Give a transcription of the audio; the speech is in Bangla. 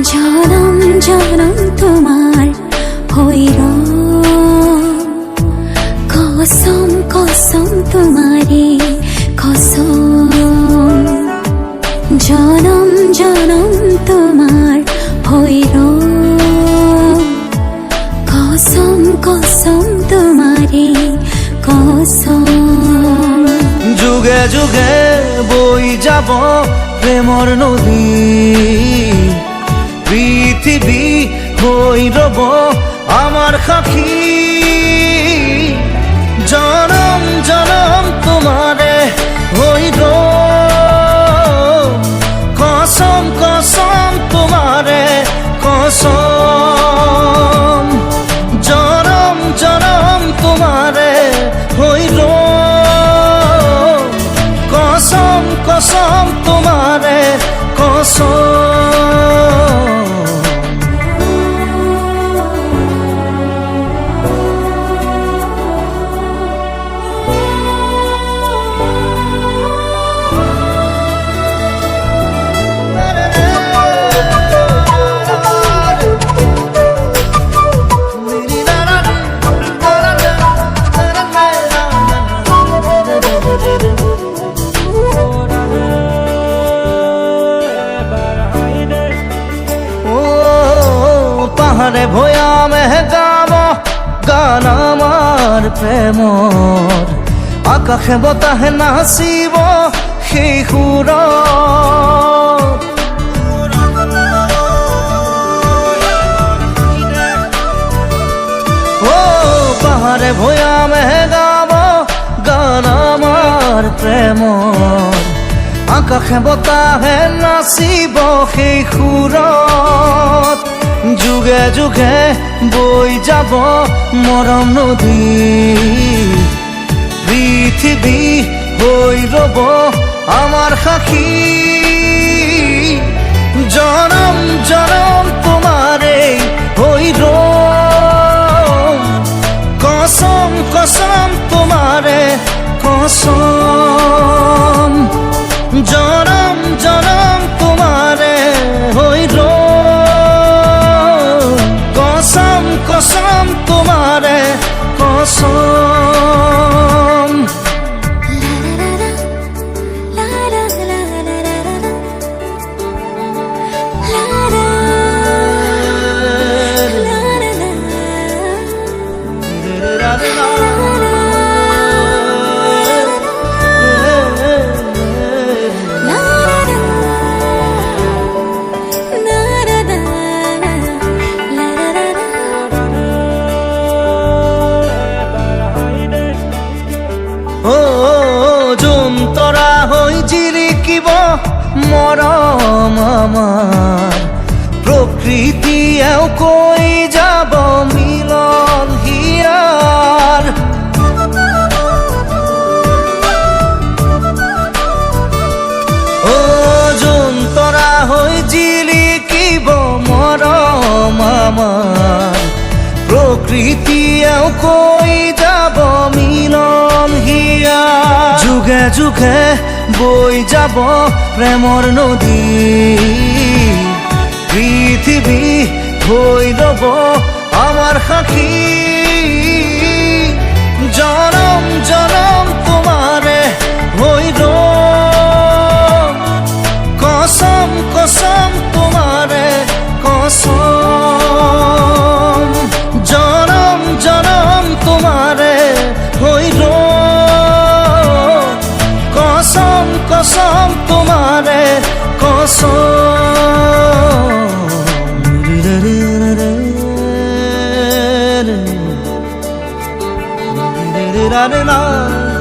জনম জনম তোমার হইল কসম কসম তোমারে কসম জনম জনম তোমার হইল কসম কসম তোমারে কসম যুগে যুগে বই যাব প্রেমর নদী পৃথিবী হই রব আমার সাক্ষী জনম জনম তোমারে হইল কসম কসম তোমারে কসম জনম জনম তোমারে হইল কসম কসম তোমারে কসম পাহাড়ে ভয়ামে গাব গান আমার প্রেমর আকাশে বতাহে নাচিব সেই সুৰ পাহাড়ে ভয়ামে গাব গান আমার প্রেমর আকাশে বতাহে নাচিব সেই সুৰত যুগে যুগে বই যাব মরম নদী পৃথিবী হই রব আমার সাক্ষী জনম জনম তোমারে হইল কসম কসম তোমারে কসম জনম জনম তোমারে হইল কসম কসম তোমারে কসম তৰা হৈ জিলিকিব মৰম আমাৰ প্ৰকৃতিয়েও কৈ যাব মিলন হিয়াৰ যোন তৰা হৈ জিলিকিব মৰম আমাৰ প্ৰকৃতিয়েও কৈ যাব মিলন হিয়া যুগে যুগে বই যাব প্রেমর নদী পৃথিবী হই রব আমার সাক্ষী জনম জনম তোমারে হইল কসম কসম তোমারে কসম জনম জনম তোমারে হইল কসম কসম তোমারে কসম রা রে রা